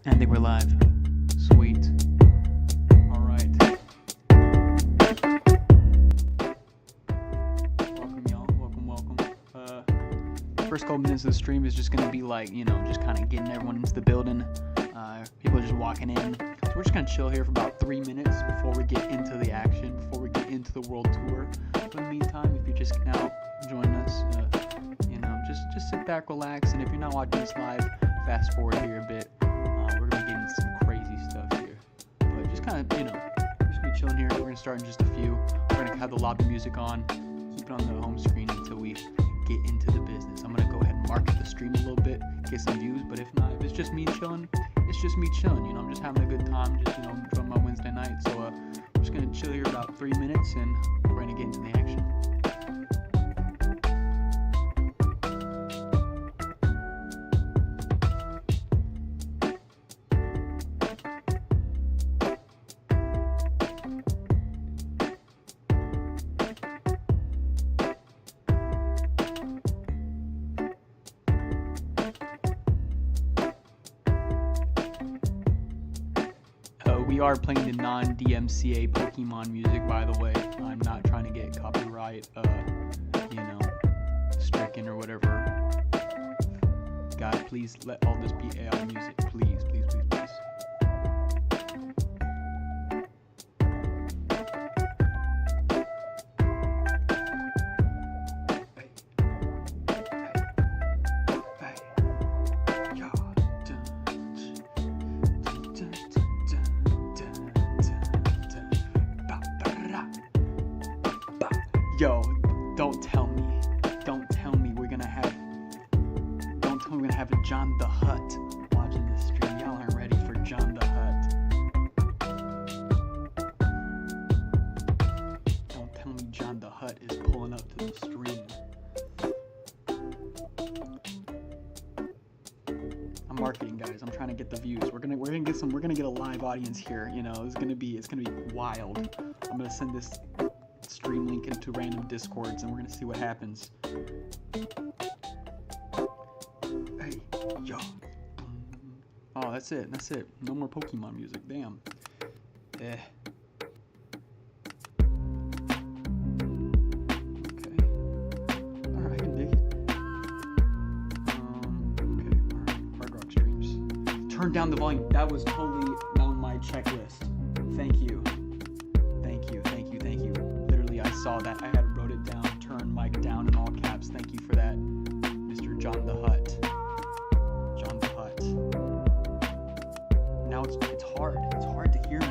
I think we're live. Sweet. Alright. Welcome, y'all. Welcome. First couple minutes of the stream is just gonna be like, just kind of getting everyone into the building. People are just walking in. So we're just gonna chill here for about 3 minutes before we get into the action, before we get into the world tour. But in the meantime, if you're just now joining us, just sit back, relax, and if you're not watching this live, fast forward here a bit. We're gonna be getting some crazy stuff here, but just kind of, we're just gonna be chilling here. We're gonna start in just a few. We're gonna have the lobby music on, keep it on the home screen until we get into the business. I'm gonna go ahead and market the stream a little bit, get some views. But if not, if it's just me chilling, it's just me chilling. I'm just having a good time, just enjoying my Wednesday night. So we're just gonna chill here about 3 minutes, and we're gonna get into the action. We are playing the non-DMCA Pokemon music, by the way. I'm not trying to get copyright, stricken or whatever. God, please let all this be AI music, please. Yo, don't tell me we're gonna have a John the Hutt watching this stream. Y'all aren't ready for John the Hutt. Don't tell me John the Hutt is pulling up to the stream. I'm marketing, guys. I'm trying to get the views. We're gonna get a live audience here. It's gonna be wild. I'm gonna send this stream link into random discords, and we're gonna see what happens. Hey, yo. Oh, that's it. No more Pokemon music. Damn. Okay. Alright, I can dig it. Okay. HardRock streams. Turn down the volume. That was totally on my checklist. Thank you. I saw that. I had wrote it down. Turn mic down in all caps. Thank you for that, Mr. John the Hutt. Now it's hard. It's hard to hear me.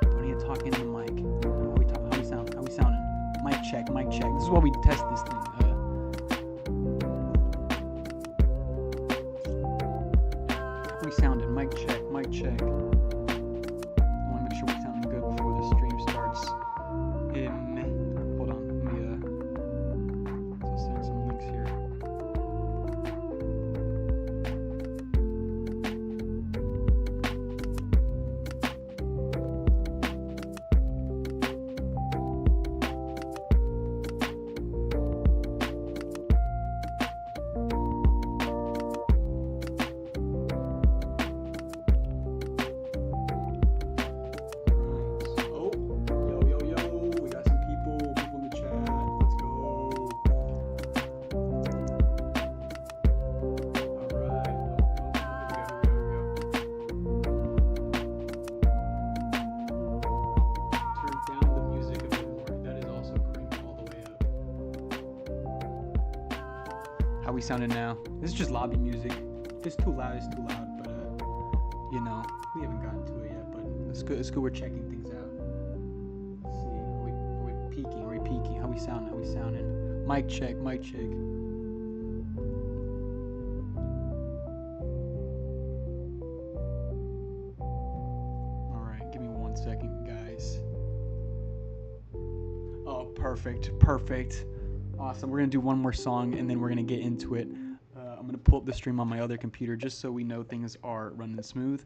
Don't need to talk into the mic. How we sounding? Mic check. This is why we test this thing. How we sounding? Mic check. I want to make sure we're sounding good before the stream starts. Hold on, let me send some links here. How we sounding now? This is just lobby music. If it's too loud, but we haven't gotten to it yet, but it's good. We're checking things out. Let's see. Are we peaking? How we sounding? Mic check. Alright, give me 1 second, guys. Oh, perfect. Awesome. We're gonna do one more song, and then we're gonna get into it. I'm gonna pull up the stream on my other computer just so we know things are running smooth.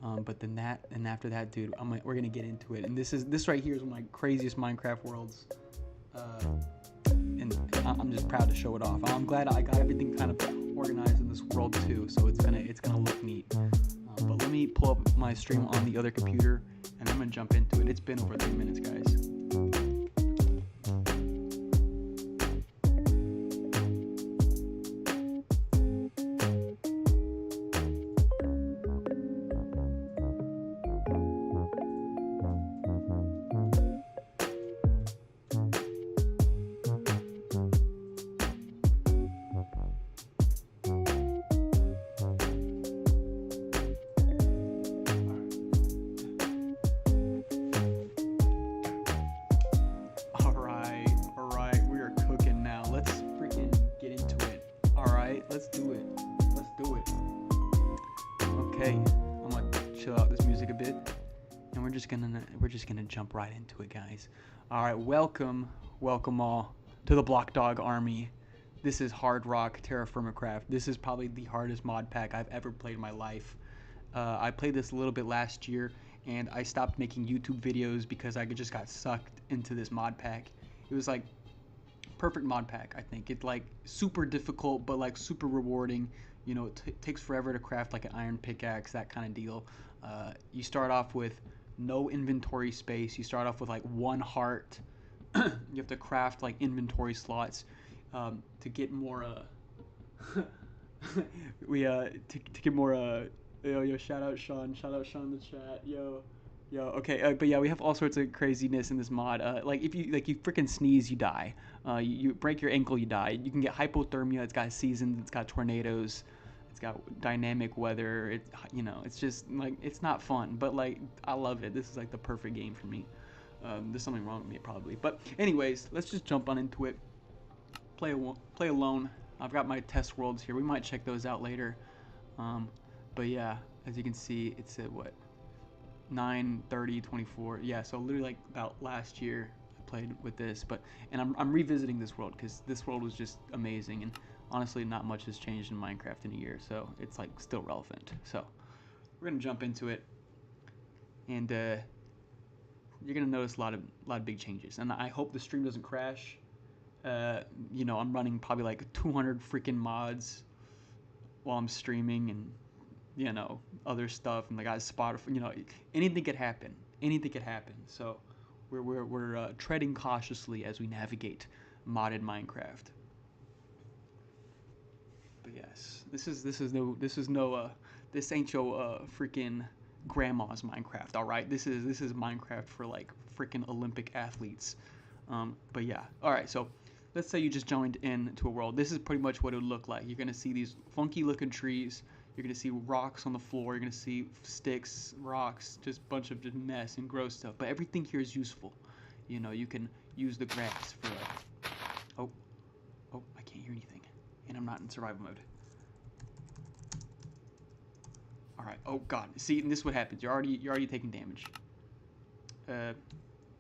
But then after that, dude, we're gonna get into it. And this right here is one of my craziest Minecraft worlds. And I'm just proud to show it off. I'm glad I got everything kind of organized in this world too, so it's gonna look neat. But let me pull up my stream on the other computer, and I'm gonna jump into it. It's been over 3 minutes, guys. Let's do it. Let's do it. Okay, I'm gonna chill out this music a bit, and we're just gonna jump right into it, guys. All right, welcome all to the Block Dog Army. This is HardRock Terrafirmacraft. This is probably the hardest mod pack I've ever played in my life. I played this a little bit last year, and I stopped making YouTube videos because I just got sucked into this mod pack. It was like perfect mod pack. I think it's like super difficult but like super rewarding. You know, it takes forever to craft like an iron pickaxe, that kind of deal. You start off with no inventory space. You start off with like 1 heart. You have to craft like inventory slots to get more to get more yo, shout out Sean in the chat. Yo, okay, but yeah, we have all sorts of craziness in this mod. Like if you freaking sneeze, you die. You break your ankle, you die. You can get hypothermia. It's got seasons. It's got tornadoes. It's got dynamic weather. It's just like, it's not fun, but like I love it. This is like the perfect game for me. There's something wrong with me probably, but anyways, let's just jump on into it. Play alone. I've got my test worlds here. We might check those out later. But yeah, as you can see, it's at what? 9/30/24. Yeah, so literally like about last year I played with this, and I'm revisiting this world because this world was just amazing, and honestly not much has changed in Minecraft in a year, so it's like still relevant. So we're gonna jump into it, and you're gonna notice a lot of big changes, and I hope the stream doesn't crash. I'm running probably like 200 freaking mods while I'm streaming, and other stuff, and the guy's spot, anything could happen. So we're treading cautiously as we navigate modded Minecraft. But yes, this ain't your freaking grandma's Minecraft. All right, this is Minecraft for like freaking Olympic athletes. But yeah, all right, so let's say you just joined into a world. This is pretty much what it would look like. You're gonna see these funky looking trees. You're gonna see rocks on the floor. You're gonna see sticks, rocks, just a bunch of just mess and gross stuff. But everything here is useful. You can use the grass for like, oh, I can't hear anything, and I'm not in survival mode. All right. Oh God. See, and this is what happens. You're already taking damage. But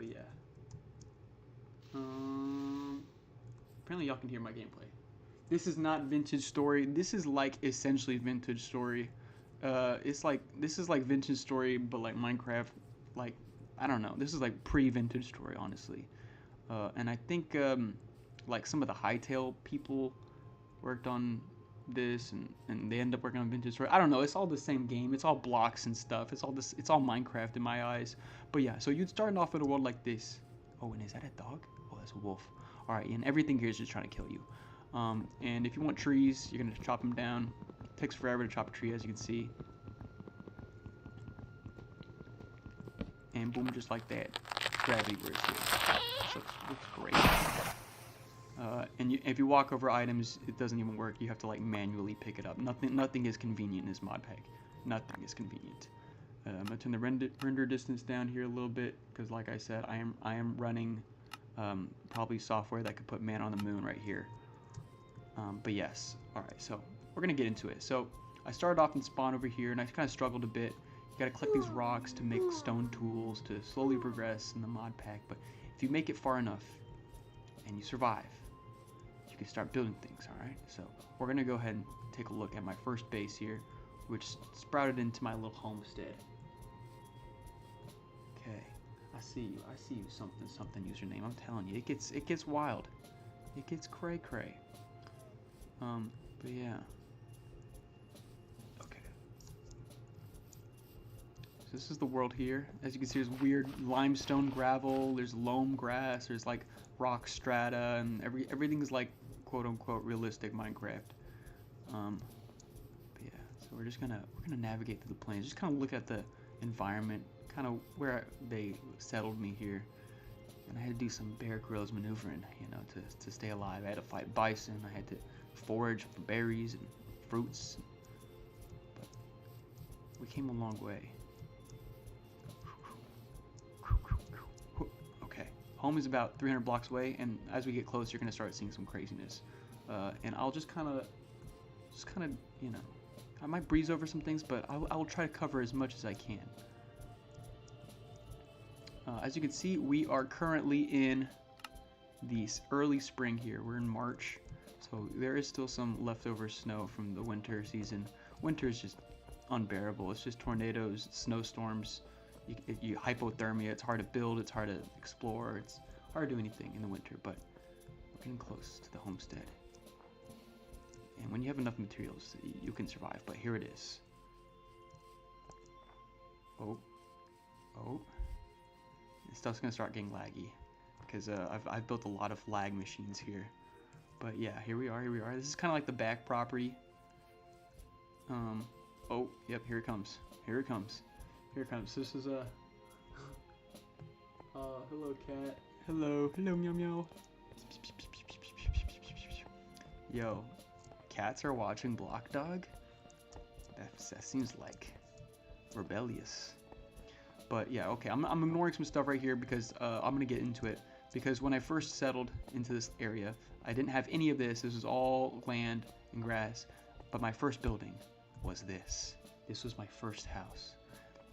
yeah. Apparently y'all can hear my gameplay. This is not Vintage Story. This is like essentially Vintage Story. This is like Vintage Story, but like Minecraft. Like, I don't know. This is like pre-Vintage Story, honestly. And I think like some of the Hightail people worked on this, and they end up working on Vintage Story. I don't know. It's all the same game. It's all blocks and stuff. It's all Minecraft in my eyes. But yeah, so you'd start off with a world like this. Oh, and is that a dog? Oh, that's a wolf. All right, and everything here is just trying to kill you. And if you want trees, you're gonna chop them down. It takes forever to chop a tree, as you can see. And boom, just like that, gravity burst here. So it looks great. And if you walk over items, it doesn't even work. You have to like manually pick it up. Nothing is convenient in this mod pack. Nothing is convenient. I'm gonna turn the render distance down here a little bit because, like I said, I am running probably software that could put man on the moon right here. But yes, all right. So we're gonna get into it. So I started off in spawn over here, and I kind of struggled a bit. You gotta collect these rocks to make stone tools to slowly progress in the mod pack. But if you make it far enough and you survive, you can start building things. All right. So we're gonna go ahead and take a look at my first base here, which sprouted into my little homestead. Okay, I see you, something username. I'm telling you, it gets wild. It gets cray. But yeah. Okay. this is the world here. As you can see, there's weird limestone gravel, there's loam grass, there's like rock strata, and everything's like quote unquote realistic Minecraft. But yeah, so we're gonna navigate through the plains, just kind of look at the environment, kind of where they settled me here. And I had to do some Bear Grylls maneuvering, you know, to stay alive. I had to fight bison, I had to forage for berries and fruits. But we came a long way. Okay, home is about 300 blocks away, and as we get closer, you're gonna start seeing some craziness. And I'll just kind of, you know, I might breeze over some things, but I'll try to cover as much as I can. As you can see, we are currently in the early spring here. We're in March, so there is still some leftover snow from the winter season. Winter is just unbearable. It's just tornadoes, snowstorms, you hypothermia. It's hard to build, it's hard to explore, it's hard to do anything in the winter, but we're getting close to the homestead. And when you have enough materials, you can survive, but here it is. Oh. Stuff's gonna start getting laggy because I've built a lot of lag machines here. But yeah, here we are. This is kind of like the back property. Oh, yep, here it comes. This is a hello cat. Hello meow meow. Yo, cats are watching Block Dog? That seems like rebellious. But yeah, okay, I'm ignoring some stuff right here because I'm gonna get into it. Because when I first settled into this area, I didn't have any of this. This was all land and grass. But my first building was this. This was my first house.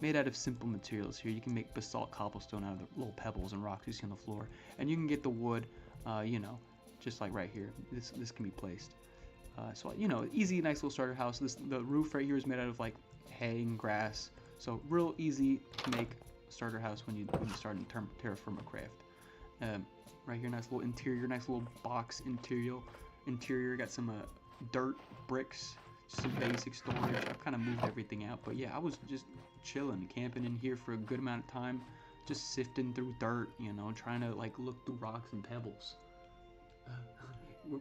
Made out of simple materials here. You can make basalt cobblestone out of the little pebbles and rocks you see on the floor. And you can get the wood, you know, just like right here. This can be placed. So, you know, easy, nice little starter house. The roof right here is made out of like hay and grass. So real easy to make starter house when you start in Terrafirmacraft. Right here, nice little interior, nice little box interior. Got some dirt bricks, some basic storage. I've kind of moved everything out, but yeah, I was just chilling, camping in here for a good amount of time, just sifting through dirt, you know, trying to like look through rocks and pebbles.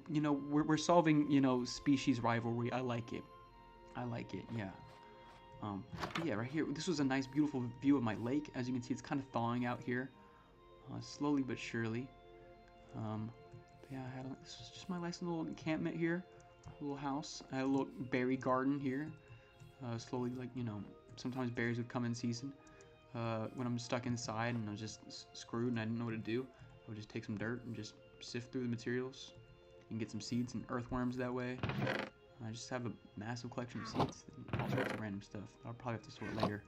You know, we're solving, you know, species rivalry. I like it, yeah. Yeah, right here, this was a nice, beautiful view of my lake. As you can see, it's kind of thawing out here, slowly but surely. Yeah, this was just my nice little encampment here, little house. I had a little berry garden here. Slowly, like, you know, sometimes berries would come in season. When I'm stuck inside and I was just screwed and I didn't know what to do, I would just take some dirt and just sift through the materials. You can get some seeds and earthworms that way. I just have a massive collection of seeds and all sorts of random stuff. I'll probably have to sort later.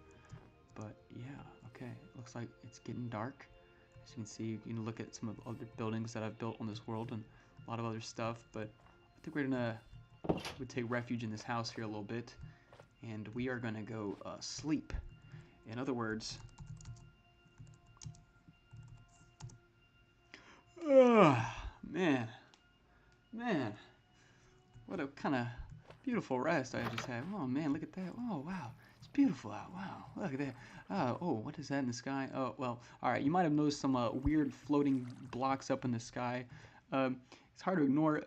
But yeah, okay. Looks like it's getting dark. As you can see, you can look at some of the other buildings that I've built on this world and a lot of other stuff. But I think we'll take refuge in this house here a little bit. And we are gonna go sleep. In other words, man, what a kind of beautiful rest I just had. Oh man, look at that. Oh wow, it's beautiful out. Wow, look at that. Oh, what is that in the sky? Oh well, all right. You might have noticed some weird floating blocks up in the sky. It's hard to ignore.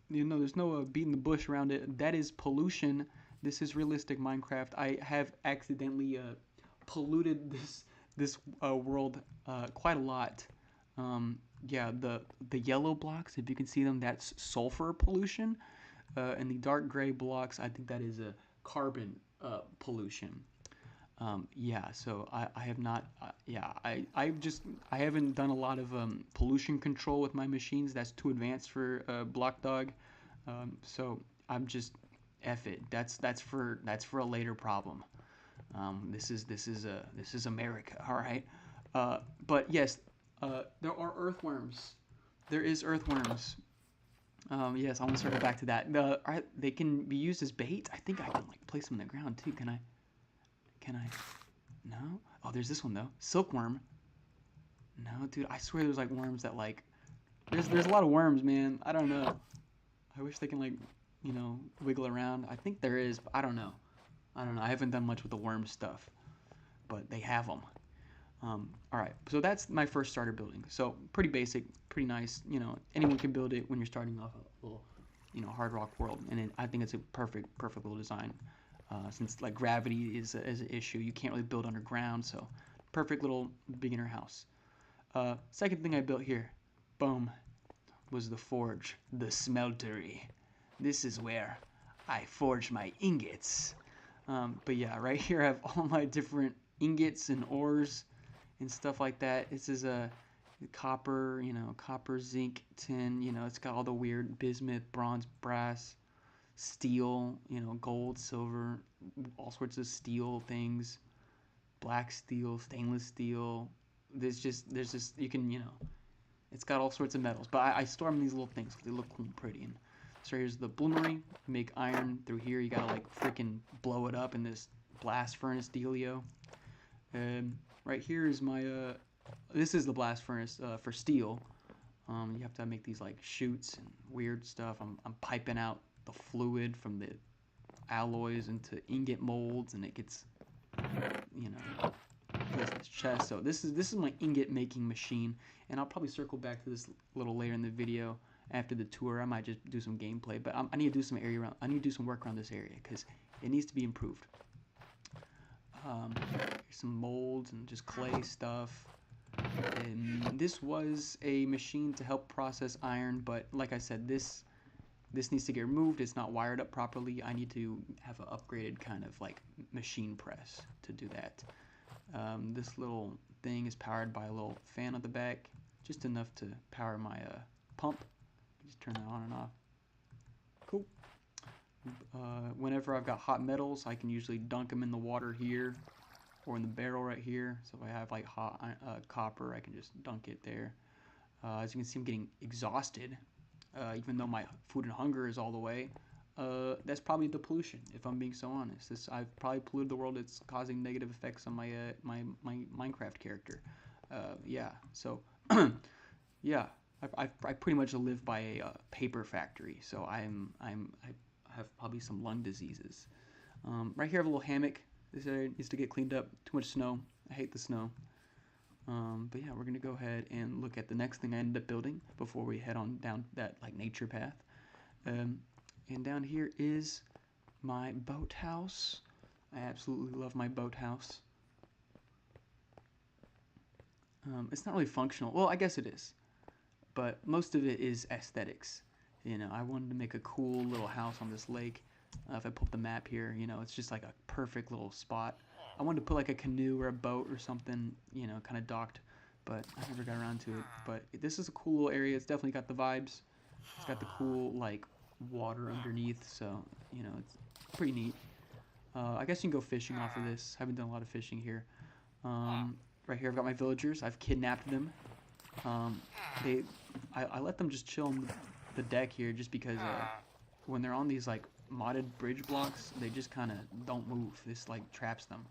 You know, there's no beating the bush around it. That is pollution. This is realistic Minecraft. I have accidentally polluted this world quite a lot. Yeah, the yellow blocks, if you can see them, that's sulfur pollution. And the dark gray blocks, I think that is a carbon pollution. Yeah, so I have not, yeah, I haven't done a lot of pollution control with my machines. That's too advanced for Block Dog. So I'm just, F it. That's for a later problem. This is America, all right? But yes, there are earthworms. There is earthworms. Yes, I want to circle back to that. They can be used as bait. I think I can like place them in the ground too. Can I? No. Oh, there's this one though. Silkworm. No, dude. I swear there's like worms that like. There's a lot of worms, man. I don't know. I wish they can like, you know, wiggle around. I think there is, but I don't know. I haven't done much with the worm stuff. but they have them. All right, so that's my first starter building. So pretty basic, pretty nice. You know, anyone can build it when you're starting off a little, you know, hard rock world, and I think it's a perfect little design. Since like gravity is an issue, you can't really build underground, so perfect little beginner house. Second thing I built here, boom, was the forge, the smeltery. This is where I forge my ingots. But yeah, right here I have all my different ingots and ores and stuff like that. This is a copper, you know, copper, zinc, tin. You know, it's got all the weird bismuth, bronze, brass, steel. You know, gold, silver, all sorts of steel things. Black steel, stainless steel. There's just you can, you know, it's got all sorts of metals. But I store them in these little things. They look cool and pretty. And so here's the bloomery. Make iron through here. You gotta like freaking blow it up in this blast furnace dealio. Right here is my this is the blast furnace for steel. You have to make these like chutes and weird stuff. I'm piping out the fluid from the alloys into ingot molds, and it gets, you know, this chest. So this is my ingot making machine, and I'll probably circle back to this a little later in the video after the tour. I might just do some gameplay, but I need to do some I need to do some work around this area because it needs to be improved. Some molds and just clay stuff. And this was a machine to help process iron, but like I said, this needs to get removed. It's not wired up properly. I need to have an upgraded kind of like machine press to do that. This little thing is powered by a little fan on the back, just enough to power my pump. Just turn that on and off. Cool. Whenever I've got hot metals, I can usually dunk them in the water here or in the barrel right here. So if I have like hot copper, I can just dunk it there. As you can see, I'm getting exhausted, even though my food and hunger is all the way. That's probably the pollution, if I'm being so honest. I've probably polluted the world. It's causing negative effects on my my Minecraft character. Yeah, so yeah, I pretty much live by a paper factory, so I have probably some lung diseases. Right here I have a little hammock. This area needs to get cleaned up. Too much snow. I hate the snow. But yeah, we're gonna go ahead and look at the next thing I ended up building before we head on down that like nature path. And down here is my boathouse. I absolutely love my boathouse. It's not really functional. Well, I guess it is, but most of it is aesthetics. You know, I wanted to make a cool little house on this lake. If I pull up the map here, you know, it's just like a perfect little spot. I wanted to put like a canoe or a boat or something, you know, kind of docked, but I never got around to it. But this is a cool little area. It's definitely got the vibes. It's got the cool like water underneath, so you know, it's pretty neat. I guess you can go fishing off of this. Haven't done a lot of fishing here. Right here I've got my villagers. I've kidnapped them. I let them just chill on the deck here just because when they're on these like modded bridge blocks, they just kind of don't move. This like traps them.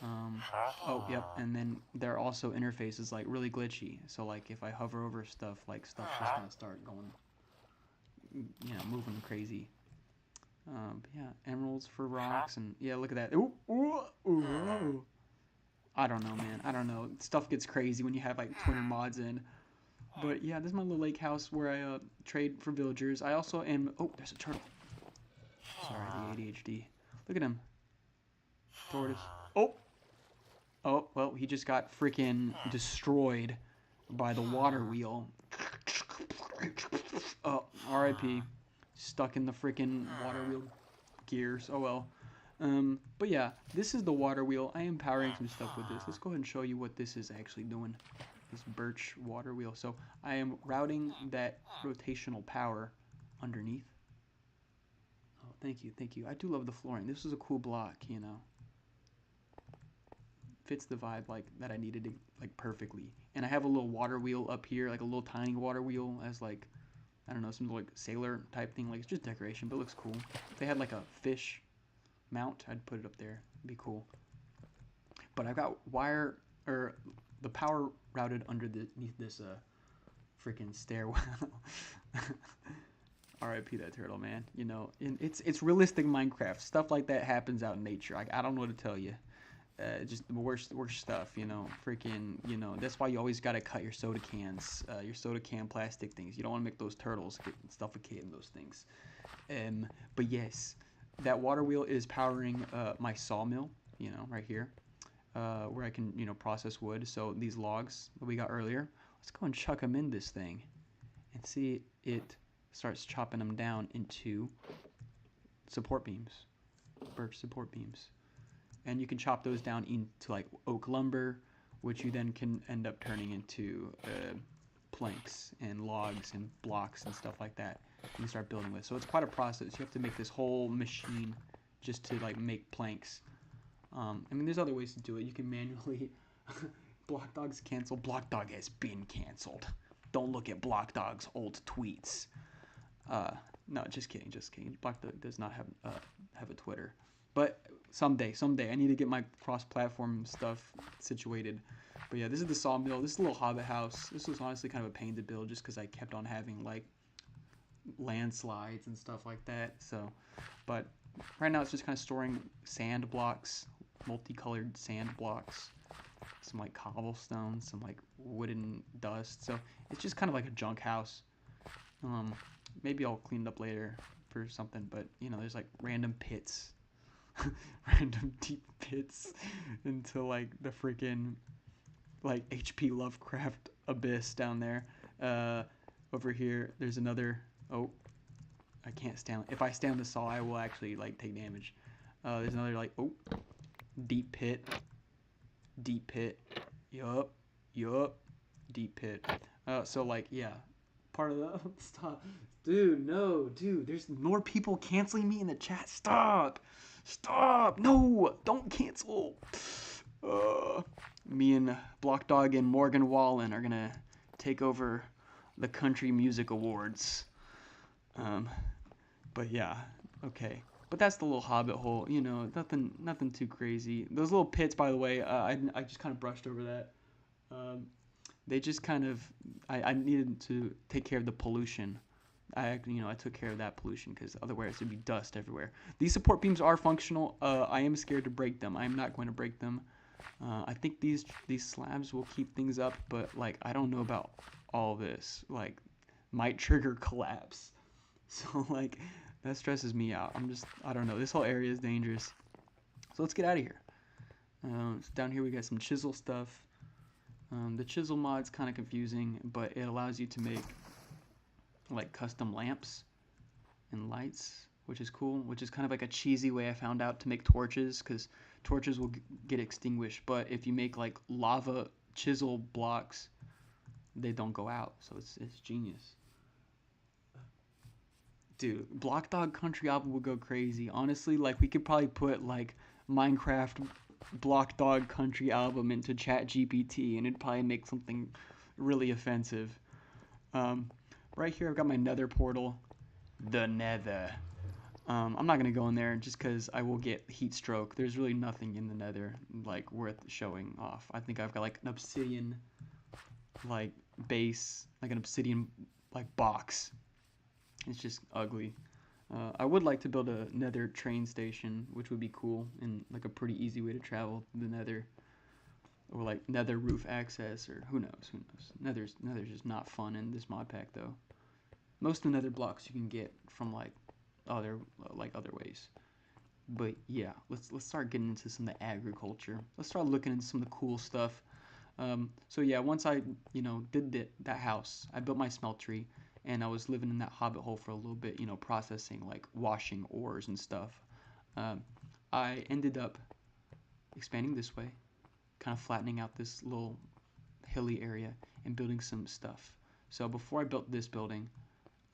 Oh yep, and then their also interface is like really glitchy. So like if I hover over stuff, like stuff just gonna start going, you know, moving crazy. But yeah, emeralds for rocks, and yeah, look at that. Ooh, ooh, ooh. I don't know, man. I don't know. Stuff gets crazy when you have like 200 mods in. But yeah, this is my little lake house where I trade for villagers. I also am. Oh, there's a turtle. Sorry, the ADHD. Look at him. Tortoise. Oh. Oh, well, he just got freaking destroyed by the water wheel. Oh, RIP. Stuck in the freaking water wheel gears. Oh well. But yeah, this is the water wheel. I am powering some stuff with this. Let's go ahead and show you what this is actually doing. This birch water wheel. So I am routing that rotational power underneath. Oh, thank you, thank you. I do love the flooring. This is a cool block, you know. Fits the vibe like that I needed to, like perfectly. And I have a little water wheel up here, like a little tiny water wheel as like, I don't know, some like sailor type thing. Like it's just decoration, but it looks cool. If they had like a fish mount, I'd put it up there. It'd be cool. But I've got wire or the power routed underneath this freaking stairwell. RIP that turtle, man. You know, it's realistic Minecraft. Stuff like that happens out in nature. I don't know what to tell you. just the worst stuff, you know, freaking, you know, that's why you always got to cut your soda cans, your soda can plastic things. You don't want to make those turtles get suffocated in those things. But yes, that water wheel is powering my sawmill, you know, right here, where I can, you know, process wood. So these logs that we got earlier, let's go and chuck them in this thing and see it starts chopping them down into support beams, birch support beams. And you can chop those down into like oak lumber, which you then can end up turning into planks and logs and blocks and stuff like that. You can start building with. So it's quite a process. You have to make this whole machine just to like make planks. I mean, there's other ways to do it. You can manually. Block Dog's canceled. Block Dog has been canceled. Don't look at Block Dog's old tweets. No, just kidding, just kidding. Block Dog does not have a Twitter. But someday, I need to get my cross-platform stuff situated. But yeah, this is the sawmill. This is a little hobbit house. This was honestly kind of a pain to build just because I kept on having like landslides and stuff like that. So, but right now it's just kind of storing sand blocks, multicolored sand blocks, some like cobblestone, some like wooden dust. So it's just kind of like a junk house. Maybe I'll clean it up later for something. But you know, there's like random pits. Random deep pits into like the freaking like H.P. Lovecraft abyss down there. Over here there's another. Oh, I can't stand. If I stand the saw, I will actually like take damage. There's another like deep pit. Yup. Deep pit. So like yeah, part of the stop. Dude, no, dude. There's more people canceling me in the chat. Stop. No, don't cancel. Me and Block Dog and Morgan Wallen are gonna take over the Country Music Awards. But yeah, okay. But that's the little hobbit hole, you know, nothing too crazy. Those little pits, by the way, I just kind of brushed over that. They just kind of, I needed to take care of the pollution. I took care of that pollution because otherwise there'd be dust everywhere. These support beams are functional. I am scared to break them. I am not going to break them. I think these slabs will keep things up, but like I don't know about all this. Like, might trigger collapse. So like that stresses me out. I don't know. This whole area is dangerous. So let's get out of here. So down here we got some chisel stuff. The chisel mod's kind of confusing, but it allows you to make like custom lamps and lights, which is cool, which is kind of like a cheesy way I found out to make torches, because torches will get extinguished, but if you make like lava chisel blocks, they don't go out. So it's genius. Dude, Block Dog Country album would go crazy. Honestly, like we could probably put like Minecraft Block Dog Country album into ChatGPT and it'd probably make something really offensive. Right here I've got my nether portal. The nether. I'm not going to go in there just because I will get heat stroke. There's really nothing in the nether like worth showing off. I think I've got like an obsidian like base, like an obsidian like box. It's just ugly. I would like to build a nether train station, which would be cool and like a pretty easy way to travel to the nether. Or like nether roof access, or who knows. Nether's just not fun in this mod pack though. Most of the nether blocks you can get from like other ways. But yeah, let's start getting into some of the agriculture. Let's start looking into some of the cool stuff. So yeah, once I did that house, I built my smeltery, and I was living in that hobbit hole for a little bit, processing like washing ores and stuff. I ended up expanding this way, kind of flattening out this little hilly area and building some stuff. So before I built this building,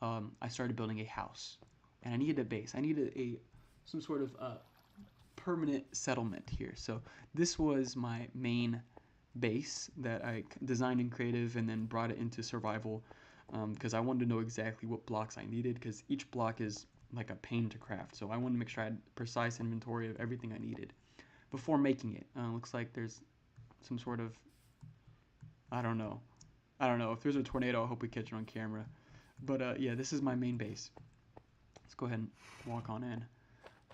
I started building a house, and I needed a base. I needed some sort of permanent settlement here. So this was my main base that I designed in creative and then brought it into survival, because I wanted to know exactly what blocks I needed, because each block is like a pain to craft. So I wanted to make sure I had precise inventory of everything I needed before making it. Looks like there's some sort of, I don't know. If there's a tornado, I hope we catch it on camera. But yeah, this is my main base. Let's go ahead and walk on in.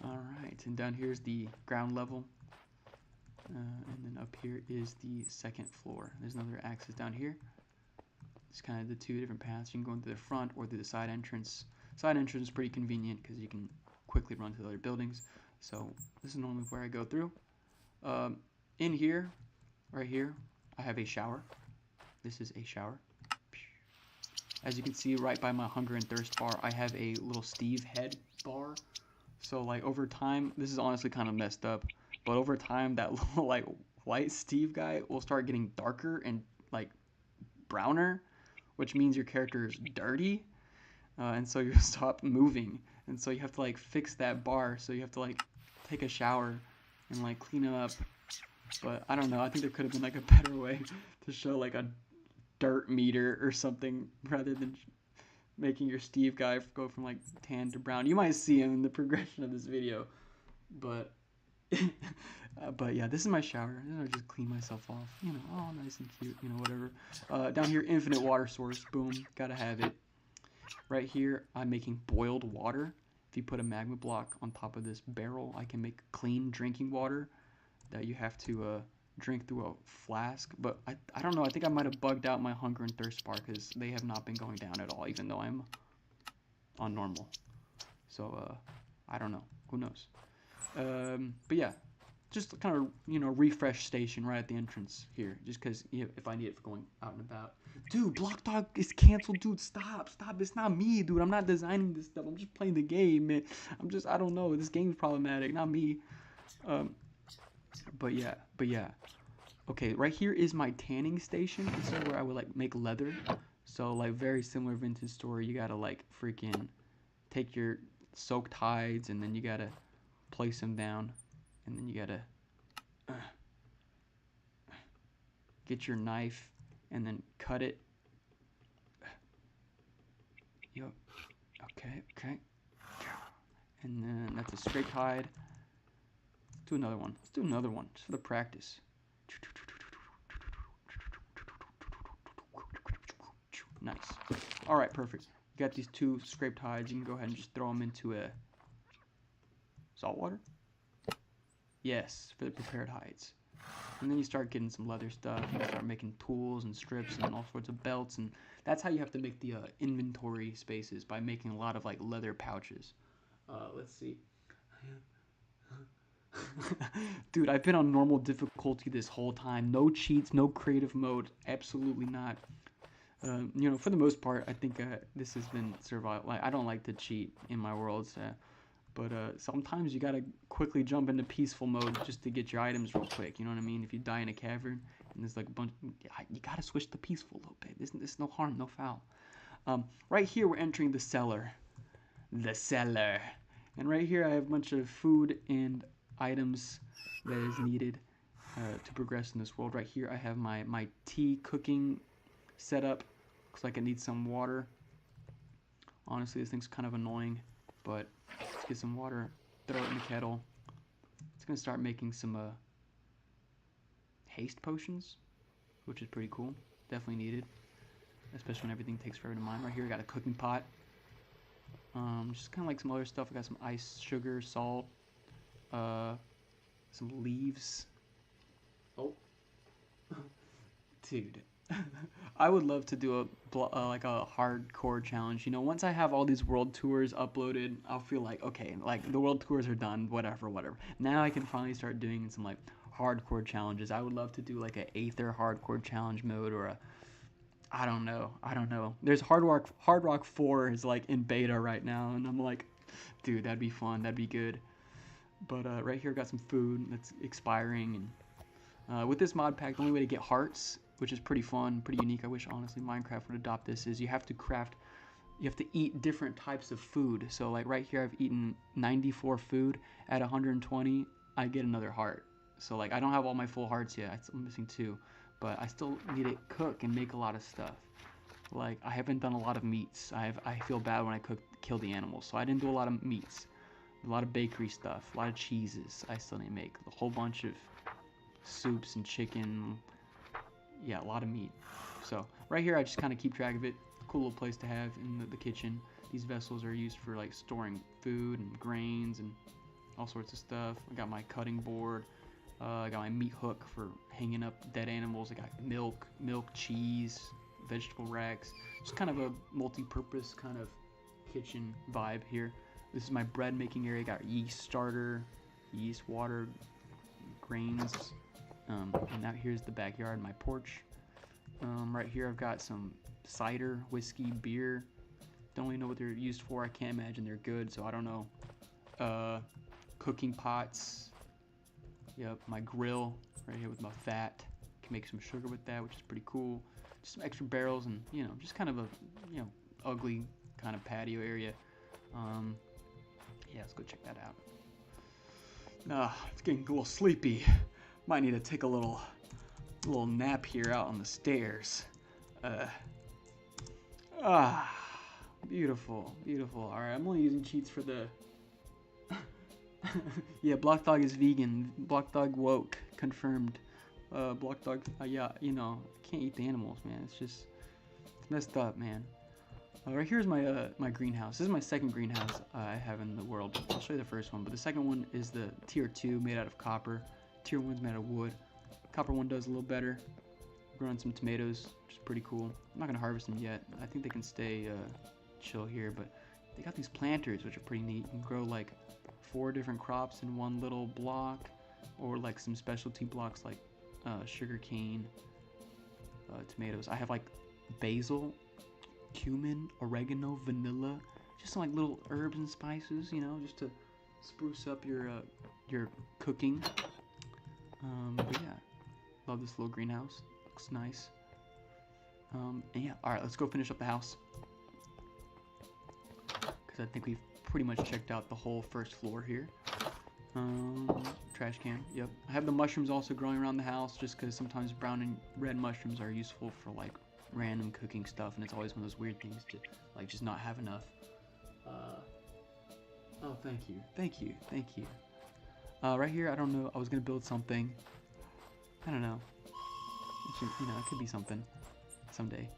Alright, and down here's the ground level. And then up here is the second floor. There's another access down here. It's kind of the two different paths. You can go into the front or through the side entrance. Side entrance is pretty convenient because you can quickly run to the other buildings. So this is normally where I go through. In here, right here, I have a shower. This is a shower. As you can see right by my hunger and thirst bar, I have a little Steve head bar. So like over time, this is honestly kind of messed up, but over time that little like white Steve guy will start getting darker and like browner, which means your character is dirty, and so you stop moving, and so you have to like fix that bar. So you have to like take a shower and like clean it up. But I don't know. I think there could have been like a better way to show like a dirt meter or something rather than making your Steve guy go from like tan to brown. You might see him in the progression of this video, but but yeah, this is my shower. I just clean myself off, you know, all nice and cute, you know, whatever. Down here, infinite water source, boom, gotta have it. Right here, I'm making boiled water. If you put a magma block on top of this barrel, I can make clean drinking water that you have to drink through a flask. But I don't know, I think I might have bugged out my hunger and thirst bar because they have not been going down at all, even though I'm on normal. So I don't know, who knows. But yeah, just kind of, you know, refresh station right at the entrance here, just because, you know, if I need it for going out and about. Dude, Block Dog is canceled, dude. Stop, it's not me, dude. I'm not designing this stuff. I'm just playing the game, man. I don't know. This game's problematic, not me. But yeah. Okay, right here is my tanning station. This is where I would like make leather. So like very similar vintage story. You gotta like freaking take your soaked hides and then you gotta place them down, and then you gotta get your knife and then cut it. Yo, okay. And then that's a scraped hide. Let's do another one just for the practice. Nice. All right, perfect. You got these two scraped hides. You can go ahead and just throw them into a salt water. Yes, for the prepared hides. And then you start getting some leather stuff. You start making tools and strips and all sorts of belts, and that's how you have to make the inventory spaces, by making a lot of like leather pouches. Let's see. Dude, I've been on normal difficulty this whole time. No cheats, no creative mode. Absolutely not. You know, for the most part, I think this has been survival. Like, I don't like to cheat in my worlds, but sometimes you gotta quickly jump into peaceful mode just to get your items real quick. You know what I mean? If you die in a cavern and there's like a bunch, you gotta switch to peaceful a little bit. There's no harm, no foul. Right here, we're entering the cellar. The cellar. And right here, I have a bunch of food and items that is needed to progress in this world. Right here, I have my tea cooking setup. Looks like it needs some water. Honestly, this thing's kind of annoying, but let's get some water, throw it in the kettle. It's gonna start making some haste potions, which is pretty cool. Definitely needed, especially when everything takes forever to mine. Right here, I got a cooking pot. Just kind of like some other stuff. I got some ice, sugar, salt, some leaves. Oh, dude. I would love to do like a hardcore challenge. You know, once I have all these world tours uploaded, I'll feel like, okay, like the world tours are done, whatever. Now I can finally start doing some like hardcore challenges. I would love to do like a Aether hardcore challenge mode, or I don't know. There's HardRock 4 is like in beta right now, and I'm like, dude, that'd be fun, that'd be good. But right here, I got some food that's expiring, and with this mod pack, the only way to get hearts, which is pretty fun, pretty unique. I wish honestly Minecraft would adopt this. Is you have to eat different types of food. So like right here, I've eaten 94 food. At 120, I get another heart. So like I don't have all my full hearts yet. I'm missing 2, but I still need to cook and make a lot of stuff. Like I haven't done a lot of meats. I feel bad when I kill the animals, so I didn't do a lot of meats. A lot of bakery stuff, a lot of cheeses. I still need to make a whole bunch of soups and chicken. Yeah, a lot of meat. So right here, I just kind of keep track of it. Cool little place to have in the kitchen. These vessels are used for like storing food and grains and all sorts of stuff. I got my cutting board, I got my meat hook for hanging up dead animals. I got milk, cheese, vegetable racks. Just kind of a multi-purpose kind of kitchen vibe here. This is my bread making area. Got yeast starter, yeast, water, grains. And out here's the backyard, my porch. Right here I've got some cider, whiskey, beer. Don't really know what they're used for. I can't imagine they're good, so I don't know. Cooking pots. Yep, my grill right here with my fat. Can make some sugar with that, which is pretty cool. Just some extra barrels and, you know, just kind of a, you know, ugly kind of patio area. Yeah, let's go check that out. It's getting a little sleepy. Might need to take a little nap here out on the stairs. Beautiful, beautiful. All right, I'm only using cheats for the. Yeah, Block Dog is vegan. Block Dog woke, confirmed. Block Dog, yeah, you know, can't eat the animals, man. It's messed up, man. Right here's my greenhouse. This is my second greenhouse I have in the world. I'll show you the first one, but the second one is the tier 2 made out of copper. Tier 1's made out of wood. Copper one does a little better. Growing some tomatoes, which is pretty cool. I'm not gonna harvest them yet. I think they can stay chill here, but they got these planters, which are pretty neat. You can grow like 4 different crops in one little block, or like some specialty blocks like sugar cane, tomatoes. I have like basil, cumin, oregano, vanilla, just some like little herbs and spices, you know, just to spruce up your cooking. But yeah, love this little greenhouse. Looks nice. And yeah, all right, let's go finish up the house, because I think we've pretty much checked out the whole first floor here. Trash can, yep. I have the mushrooms also growing around the house, just because sometimes brown and red mushrooms are useful for like random cooking stuff, and it's always one of those weird things to like just not have enough. Oh, thank you. Right here, I don't know, I was gonna build something. I don't know. You know, it could be something someday.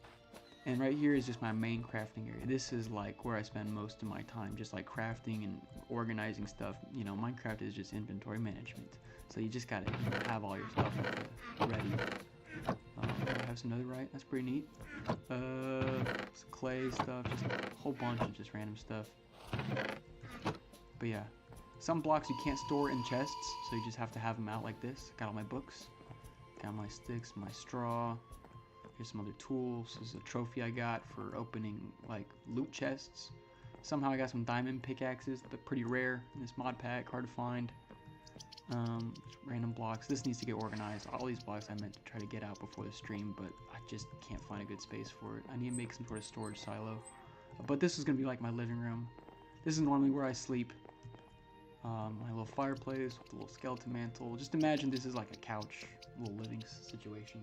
And right here is just my main crafting area. This is like where I spend most of my time, just like crafting and organizing stuff. You know, Minecraft is just inventory management. So you just gotta have all your stuff ready. I have some netherite, that's pretty neat. Some clay stuff, just a whole bunch of just random stuff. But yeah, some blocks you can't store in chests, so you just have to have them out like this. Got all my books, got my sticks, my straw. Here's some other tools. This is a trophy I got for opening like loot chests. Somehow I got some diamond pickaxes, but pretty rare in this mod pack, hard to find. Random blocks. This needs to get organized. All these blocks I meant to try to get out before the stream, but I just can't find a good space for it. I need to make some sort of storage silo. But this is gonna be like my living room. This is normally where I sleep. My little fireplace with a little skeleton mantle. Just imagine this is like a couch, little living situation.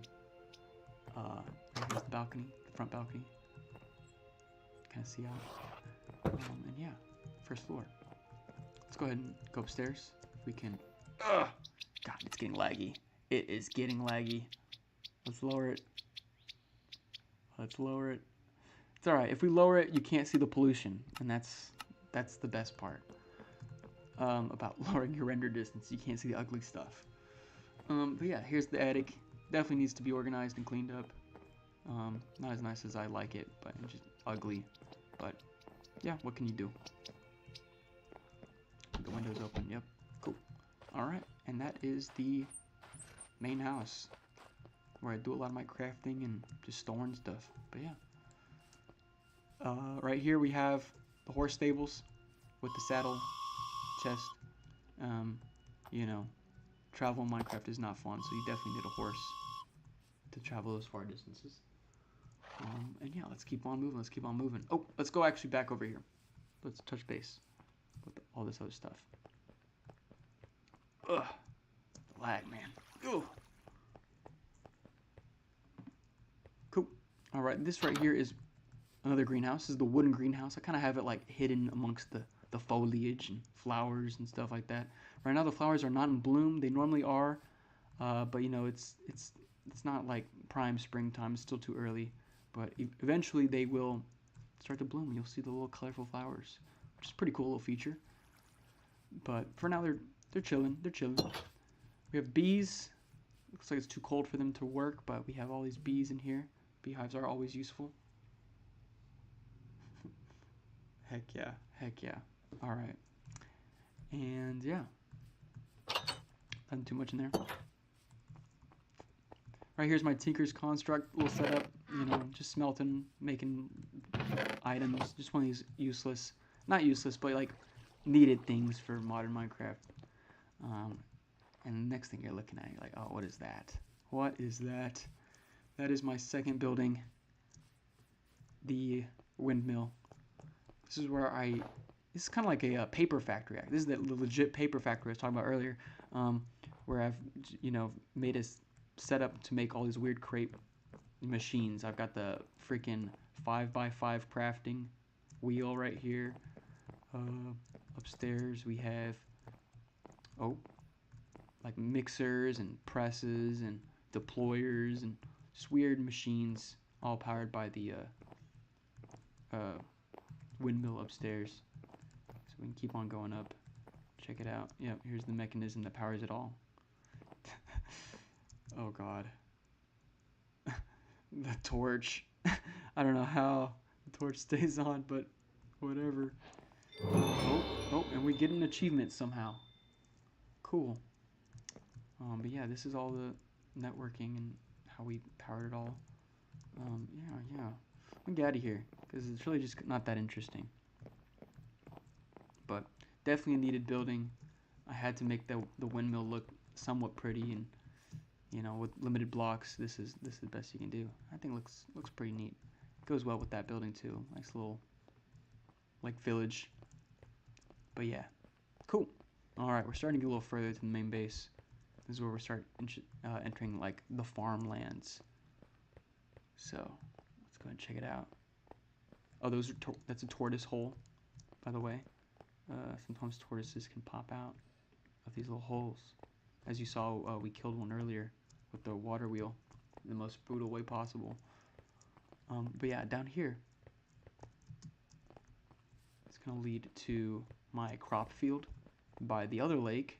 Here's the balcony, the front balcony. Kind of see out. And yeah, first floor. Let's go ahead and go upstairs. If we can. God, it's getting laggy. It is getting laggy. Let's lower it. Let's lower it. It's alright. If we lower it, you can't see the pollution, and that's the best part. About lowering your render distance, you can't see the ugly stuff. But yeah, here's the attic. Definitely needs to be organized and cleaned up. Not as nice as I like it, but it's just ugly. But yeah, what can you do? The window's open. Yep, cool. All right, and that is the main house where I do a lot of my crafting and just storing stuff. But yeah, right here we have the horse stables with the saddle chest. You know, travel in Minecraft is not fun, so you definitely need a horse to travel those far distances. And yeah, let's keep on moving. Oh, let's go actually back over here. Let's touch base with all this other stuff. Ugh, lag, man. Ugh. Cool. All right, this right here is another greenhouse. This is the wooden greenhouse. I kind of have it like hidden amongst the foliage and flowers and stuff like that. Right now the flowers are not in bloom. They normally are, but you know it's not like prime springtime. It's still too early, but eventually they will start to bloom. You'll see the little colorful flowers, which is a pretty cool little feature. But for now they're chilling. They're chilling. We have bees. Looks like it's too cold for them to work, but we have all these bees in here. Beehives are always useful. Heck yeah, heck yeah. All right. And yeah, nothing too much in there. Right here's my Tinker's Construct little setup. You know, just smelting, making items. Just one of these useless, not useless, but like needed things for modern Minecraft. And the next thing you're looking at, you're like, oh, what is that? What is that? That is my second building, the windmill. This is where this is kind of like a paper factory. This is the legit paper factory I was talking about earlier, where I've, you know, made a setup to make all these weird crate machines. I've got the freaking 5x5 crafting wheel right here. Upstairs we have, like mixers and presses and deployers and just weird machines, all powered by the windmill upstairs. So we can keep on going up. Check it out. Yep, here's the mechanism that powers it all. Oh god. The torch. I don't know how the torch stays on, but whatever. Oh, and we get an achievement somehow. Cool. But yeah, this is all the networking and how we powered it all. Yeah. I'm gonna get out of here because it's really just not that interesting. But definitely a needed building. I had to make the windmill look somewhat pretty, and you know, with limited blocks, this is the best you can do. I think looks pretty neat. Goes well with that building too. Nice little like village. But yeah, cool. All right, we're starting to get a little further to the main base. This is where we start entering like the farmlands. So let's go ahead and check it out. Oh, that's a tortoise hole, by the way. Sometimes tortoises can pop out of these little holes. As you saw, we killed one earlier with the water wheel in the most brutal way possible. But yeah, down here, it's gonna lead to my crop field by the other lake.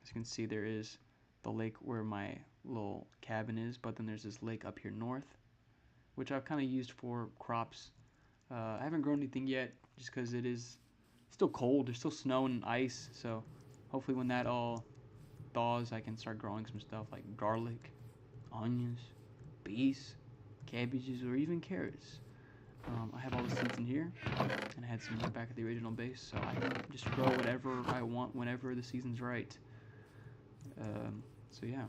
As you can see, there is the lake where my little cabin is, but then there's this lake up here north, which I've kind of used for crops. I haven't grown anything yet, just because it is still cold. There's still snow and ice, so hopefully when that all thaws, I can start growing some stuff like garlic, onions, beets, cabbages, or even carrots. I have all the seeds in here, and I had some back at the original base, so I can just grow whatever I want whenever the season's right. So yeah,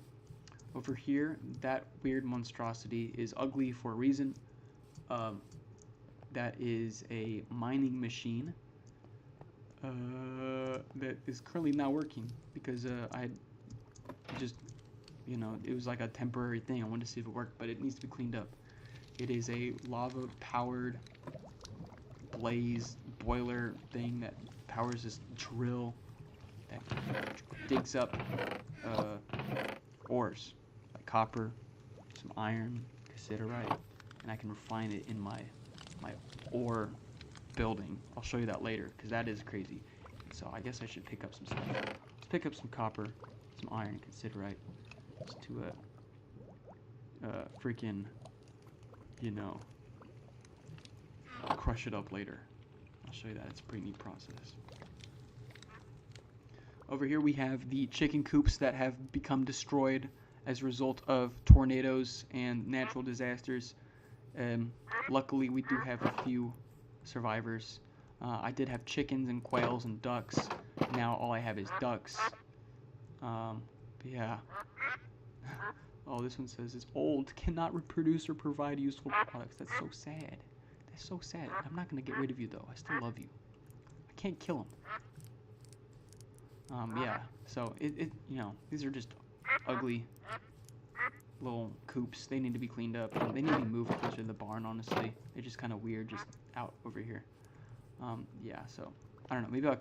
over here, that weird monstrosity is ugly for a reason. That is a mining machine that is currently not working because I just, you know, it was like a temporary thing. I wanted to see if it worked, but it needs to be cleaned up. It is a lava-powered blaze boiler thing that powers this drill that digs up ores like copper, some iron, cassiterite, and I can refine it in my ore building. I'll show you that later because that is crazy. So I guess I should pick up some stuff. Let's pick up some copper, some iron, cassiterite, just to freaking, you know, crush it up later. I'll show you that. It's a pretty neat process. Over here we have the chicken coops that have become destroyed as a result of tornadoes and natural disasters. Luckily we do have a few survivors. I did have chickens and quails and ducks. Now all I have is ducks. Yeah. Oh, this one says it's old, cannot reproduce or provide useful products. That's so sad. That's so sad. I'm not gonna get rid of you though. I still love you. I can't kill him. Yeah. So you know, these are just ugly little coops. They need to be cleaned up. They need to be moved closer to the barn. Honestly, they're just kind of weird, just out over here. Yeah. So I don't know. Maybe I'll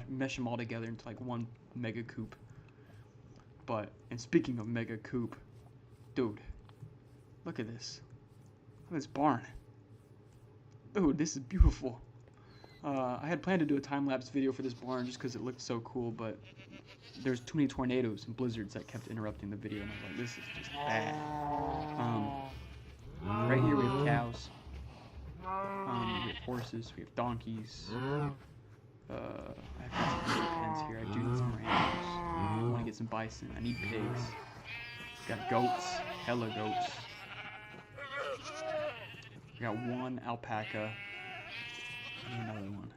mesh them all together into like one mega coop. And speaking of mega coop, dude, look at this. Look at this barn. Dude, this is beautiful. I had planned to do a time-lapse video for this barn just because it looked so cool, but there's too many tornadoes and blizzards that kept interrupting the video, and I was like, this is just bad. Right here we have cows. We have horses. We have donkeys. I've got some pens here. I do need some more animals. I want to get some bison. I need pigs. Got goats. Hella goats. We got one alpaca. And another one.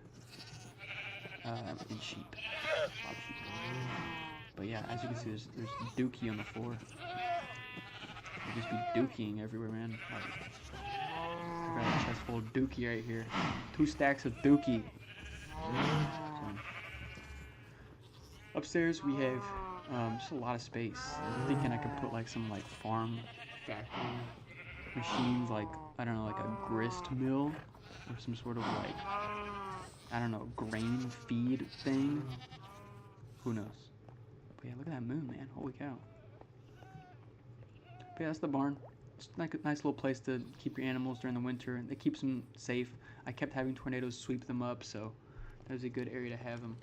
And sheep. A lot of sheep. But yeah, as you can see, there's dookie on the floor. There'll just be dookieing everywhere, man. I got a chest full of dookie right here. 2 stacks of dookie. So, upstairs we have just a lot of space. I'm thinking I could put like some like farm factory machines, like I don't know, like a grist mill or some sort of like I don't know, grain feed thing. Who knows? But yeah, look at that moon, man. Holy cow. But yeah, that's the barn. It's like a nice little place to keep your animals during the winter, and it keeps them safe. I kept having tornadoes sweep them up, so that was a good area to have them.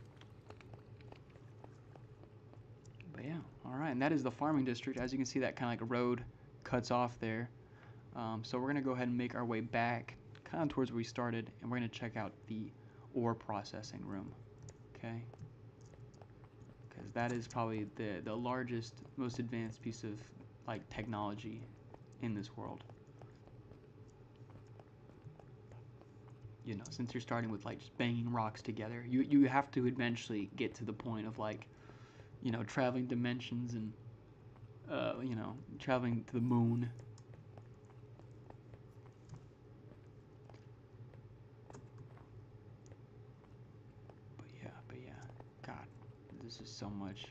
But yeah, alright, and that is the farming district. As you can see, that kind of like road cuts off there. So we're going to go ahead and make our way back kind of towards where we started, and we're going to check out the ore processing room. Okay? Because that is probably the largest, most advanced piece of like technology in this world. You know, since you're starting with like just banging rocks together, you have to eventually get to the point of like, you know, traveling dimensions and you know, traveling to the moon. But yeah, God, this is so much.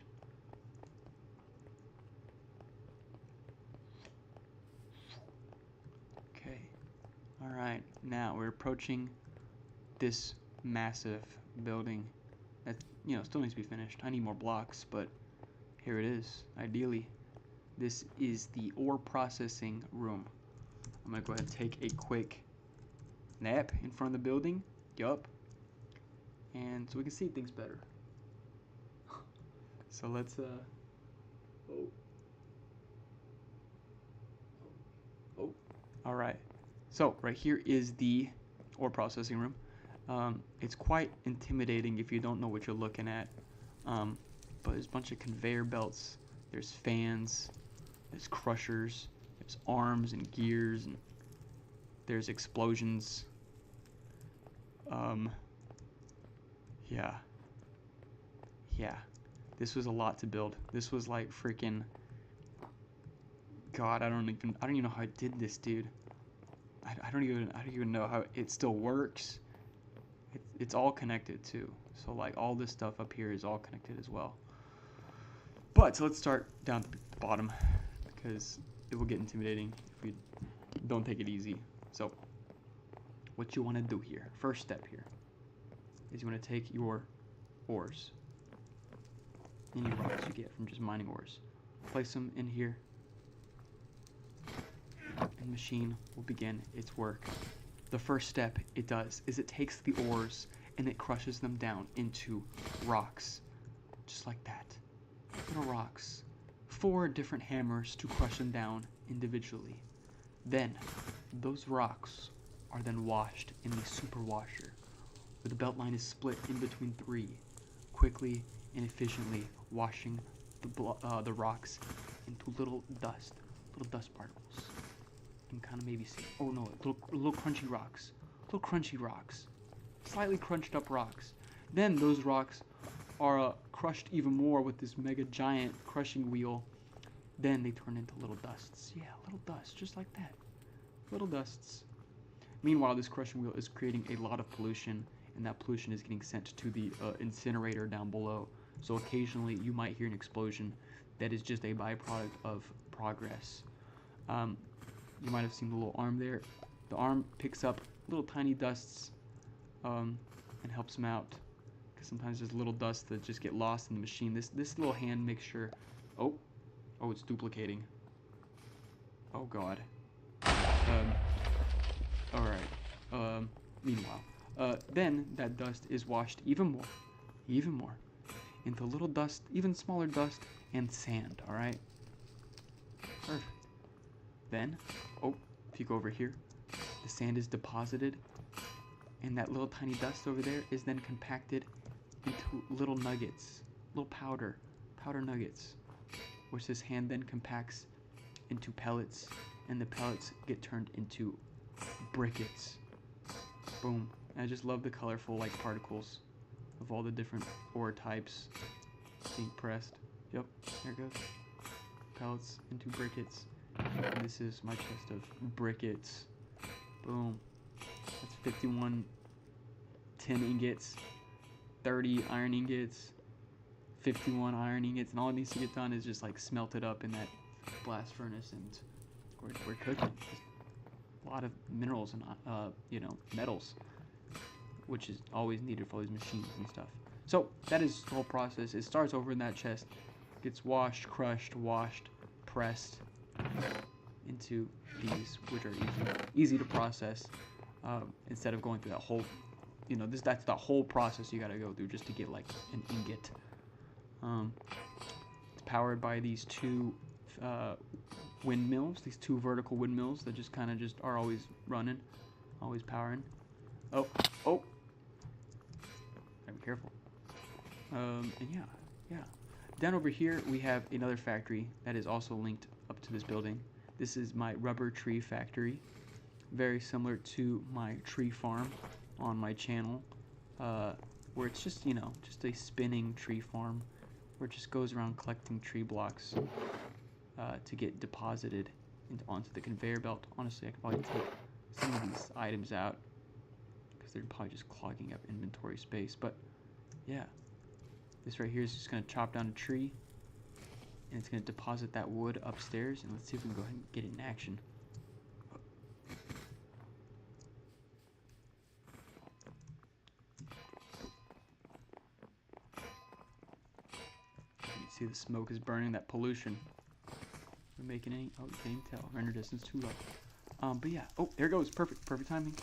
Okay, all right, now we're approaching this massive building that, you know, still needs to be finished. I need more blocks, but here it is. Ideally, this is the ore processing room. I'm gonna go ahead and take a quick nap in front of the building. Yup. And so we can see things better. So let's all right. So right here is the ore processing room. It's quite intimidating if you don't know what you're looking at. But there's a bunch of conveyor belts. There's fans. There's crushers. There's arms and gears, and there's explosions. Yeah. This was a lot to build. This was like freaking. God, I don't even know how I did this, dude. I don't even know how it still works. It's all connected too. So like all this stuff up here is all connected as well. But so let's start down at the bottom, because it will get intimidating if we don't take it easy. So what you want to do here, first step here, is you want to take your ores, any rocks you get from just mining ores, place them in here, and the machine will begin its work. The first step it does is it takes the ores and it crushes them down into rocks, just like that. Little rocks. 4 different hammers to crush them down individually. Then, those rocks are then washed in the super washer, where the belt line is split in between 3, quickly and efficiently washing the rocks into little dust particles. You can kind of maybe see, oh no, little crunchy rocks, slightly crunched up rocks. Then those rocks are crushed even more with this mega giant crushing wheel. Then they turn into little dusts. Yeah, little dusts, just like that. Little dusts. Meanwhile, this crushing wheel is creating a lot of pollution, and that pollution is getting sent to the incinerator down below. So occasionally you might hear an explosion that is just a byproduct of progress. You might have seen the little arm there. The arm picks up little tiny dusts and helps them out. Because sometimes there's little dust that just get lost in the machine. This little hand makes sure. Oh, it's duplicating. Oh God. All right. Meanwhile, Then that dust is washed even more into little dust, even smaller dust and sand. All right. Perfect. Then, oh, if you go over here, the sand is deposited, and that little tiny dust over there is then compacted into little nuggets, little powder nuggets, which this hand then compacts into pellets, and the pellets get turned into briquettes. Boom. And I just love the colorful like particles of all the different ore types being pressed. Yep, there it goes. Pellets into briquettes. And this is my chest of briquettes. Boom. That's 51 tin ingots, 30 iron ingots, 51 iron ingots, and all it needs to get done is just like smelt it up in that blast furnace, and we're cooking. A lot of minerals and metals, which is always needed for all these machines and stuff. So that is the whole process. It starts over in that chest, gets washed, crushed, pressed into these, which are easy to process. Instead of going through that whole, that's the whole process you got to go through just to get like an ingot. It's powered by these two windmills, these two vertical windmills that just kind of are always running, always powering. Oh, gotta be careful. And yeah. Down over here we have another factory that is also linked up to this building. This is my rubber tree factory, very similar to my tree farm on my channel, where it's just a spinning tree farm where it just goes around collecting tree blocks to get deposited onto the conveyor belt. Honestly, I could probably take some of these items out because they're probably just clogging up inventory space. But yeah, this right here is just going to chop down a tree, and it's going to deposit that wood upstairs. And let's see if we can go ahead and get it in action. See, the smoke is burning, that pollution. We're making any, oh, you can't even tell. Render distance too low. But yeah, oh, there it goes. Perfect timing.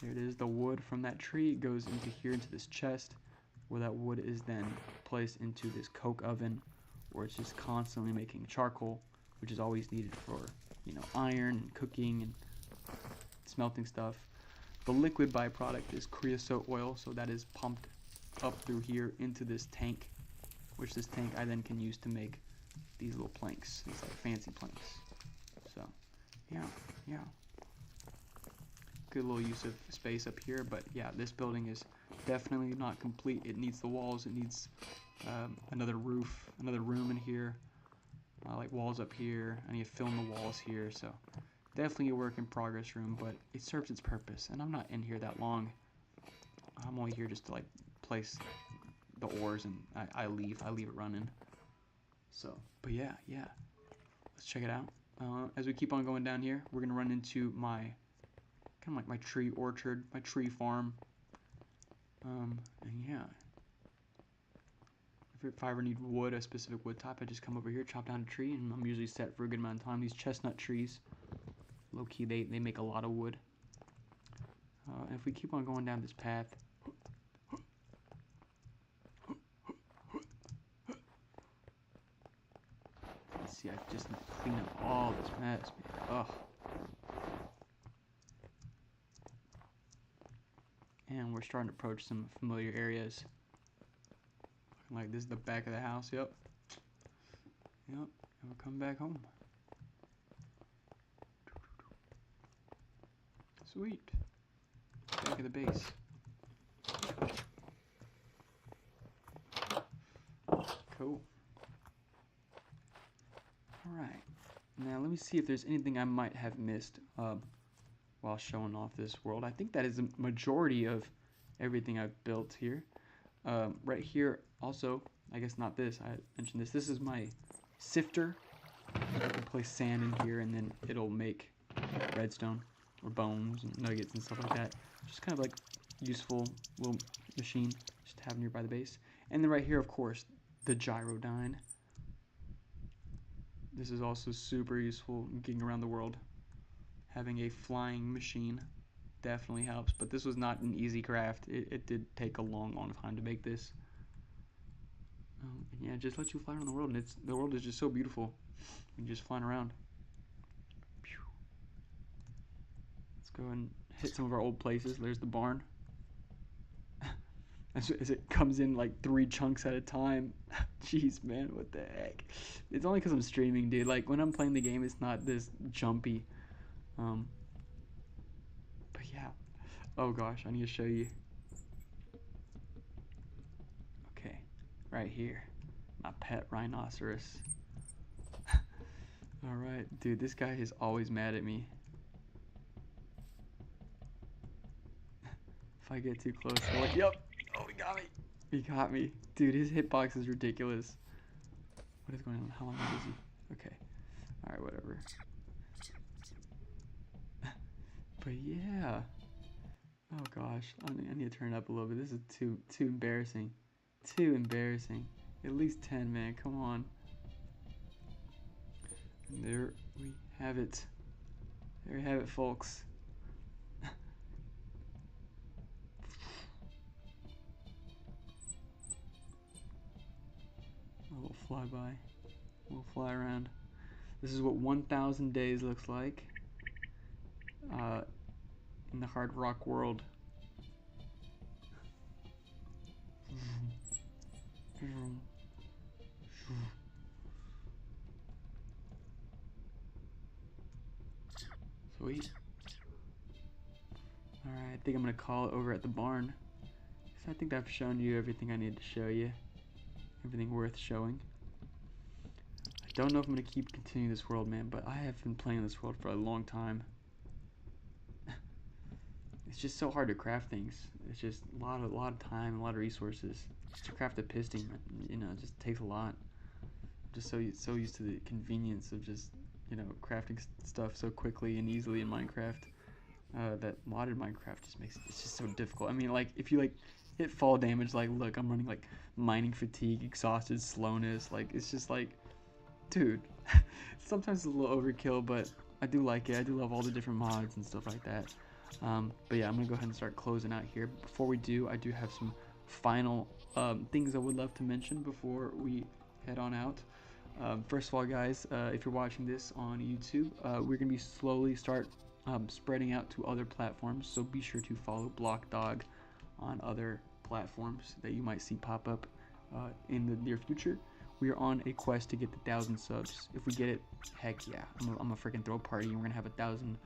There it is. The wood from that tree goes into here, into this chest, where that wood is then placed into this coke oven, where it's just constantly making charcoal, which is always needed for, iron and cooking and smelting stuff. The liquid byproduct is creosote oil, so that is pumped up through here into this tank, which this tank I then can use to make these little planks, these like fancy planks. So, yeah. Good little use of space up here, but yeah, this building is definitely not complete. It needs the walls, it needs another roof, another room in here, like walls up here. I need to fill in the walls here, so definitely a work in progress room, but it serves its purpose, and I'm not in here that long. I'm only here just to like place the ores, and I leave it running. So, but yeah, let's check it out. As we keep on going down here, we're gonna run into my kind of like my tree orchard, my tree farm. And yeah, if I ever need wood, a specific wood type, I just come over here, chop down a tree, and I'm usually set for a good amount of time. These chestnut trees, low key, they make a lot of wood. And if we keep on going down this path, see, I just need to clean up all this mess, man. Ugh. And we're starting to approach some familiar areas. Looking like this is the back of the house. Yep. And we're coming back home. Sweet. Back of the base. Cool. Alright, now let me see if there's anything I might have missed while showing off this world. I think that is the majority of everything I've built here. Right here also, I guess not this, I mentioned this. This is my sifter. I can place sand in here and then it'll make redstone or bones and nuggets and stuff like that. Just kind of like useful little machine just to have nearby the base. And then right here, of course, the gyrodyne. This is also super useful in getting around the world. Having a flying machine definitely helps. But this was not an easy craft. It did take a long time to make this. And yeah, it just lets you fly around the world, and the world is just so beautiful. You're just flying around. Let's go and hit some of our old places. There's the barn. As it comes in like 3 chunks at a time. Jeez, man, what the heck? It's only because I'm streaming, dude. Like, when I'm playing the game, it's not this jumpy. But yeah. Oh gosh, I need to show you. Okay, right here. My pet rhinoceros. Alright, dude, this guy is always mad at me. If I get too close, like, yep. Oh, he got me. He got me. Dude, his hitbox is ridiculous. What is going on? How long is he? Okay. Alright, whatever. But yeah. Oh gosh. I need to turn it up a little bit. This is too embarrassing. Too embarrassing. At least 10, man. Come on. And there we have it. There we have it, folks. We'll fly by. We'll fly around. This is what 1,000 days looks like in the HardRock world. Sweet. Alright, I think I'm gonna call it over at the barn. So I think I've shown you everything I need to show you. Everything worth showing. I don't know if I'm gonna keep continuing this world, man, but I have been playing this world for a long time. It's just so hard to craft things. It's just a lot of time, a lot of resources. Just to craft a piston, you know, it just takes a lot. I'm just so used to the convenience of just, you know, crafting stuff so quickly and easily in Minecraft. That modded Minecraft just makes it's just so difficult. I mean, like, if you like hit fall damage, like, look, I'm running like mining fatigue, exhausted, slowness. Like, it's just like, dude. Sometimes it's a little overkill, but I do like it. I do love all the different mods and stuff like that. But yeah, I'm gonna go ahead and start closing out here. Before we do, I do have some final things I would love to mention before we head on out. First of all, guys, if you're watching this on YouTube, we're gonna be slowly start spreading out to other platforms, so be sure to follow BlockDog on other platforms that you might see pop up in the near future. We are on a quest to get the 1,000 subs. If we get it, heck yeah, I'm gonna freaking throw a party, and we're gonna have 1,000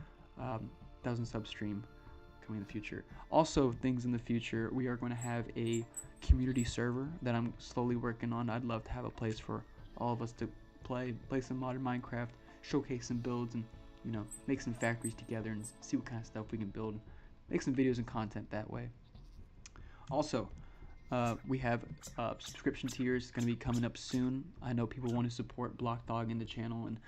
sub stream coming in the future. Also, things in the future, we are going to have a community server that I'm slowly working on. I'd love to have a place for all of us to play some modern Minecraft, showcase some builds, and, you know, make some factories together and see what kind of stuff we can build, make some videos and content that way. Also, we have subscription tiers going to be coming up soon. I know people want to support BlockDog in the channel, and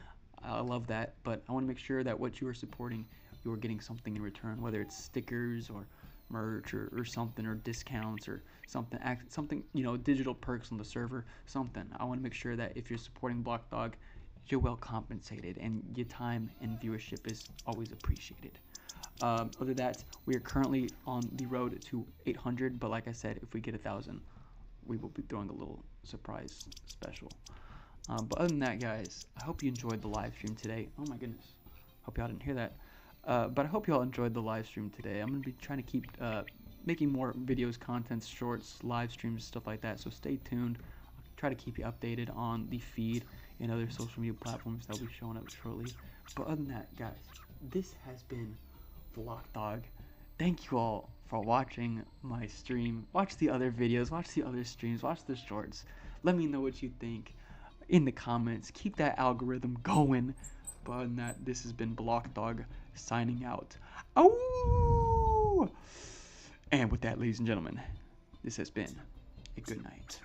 I love that, but I want to make sure that what you are supporting, you are getting something in return, whether it's stickers or merch or something, or discounts or something, you know, digital perks on the server, something. I want to make sure that if you're supporting BlockDog, you're well compensated, and your time and viewership is always appreciated. Other than that, we are currently on the road to 800, but like I said, if we get 1,000, we will be throwing a little surprise special. But other than that, guys, I hope you enjoyed the live stream today. Oh my goodness, hope y'all didn't hear that. But I hope y'all enjoyed the live stream today. I'm going to be trying to keep making more videos, contents, shorts, live streams, stuff like that, so stay tuned. I'll try to keep you updated on the feed and other social media platforms that will be showing up shortly. But other than that, guys, this has been BlockDog. Thank you all for watching my stream. Watch the other videos, watch the other streams, watch the shorts. Let me know what you think in the comments. Keep that algorithm going. But other than that, this has been BlockDog signing out. Oh! And with that, ladies and gentlemen, this has been a good night.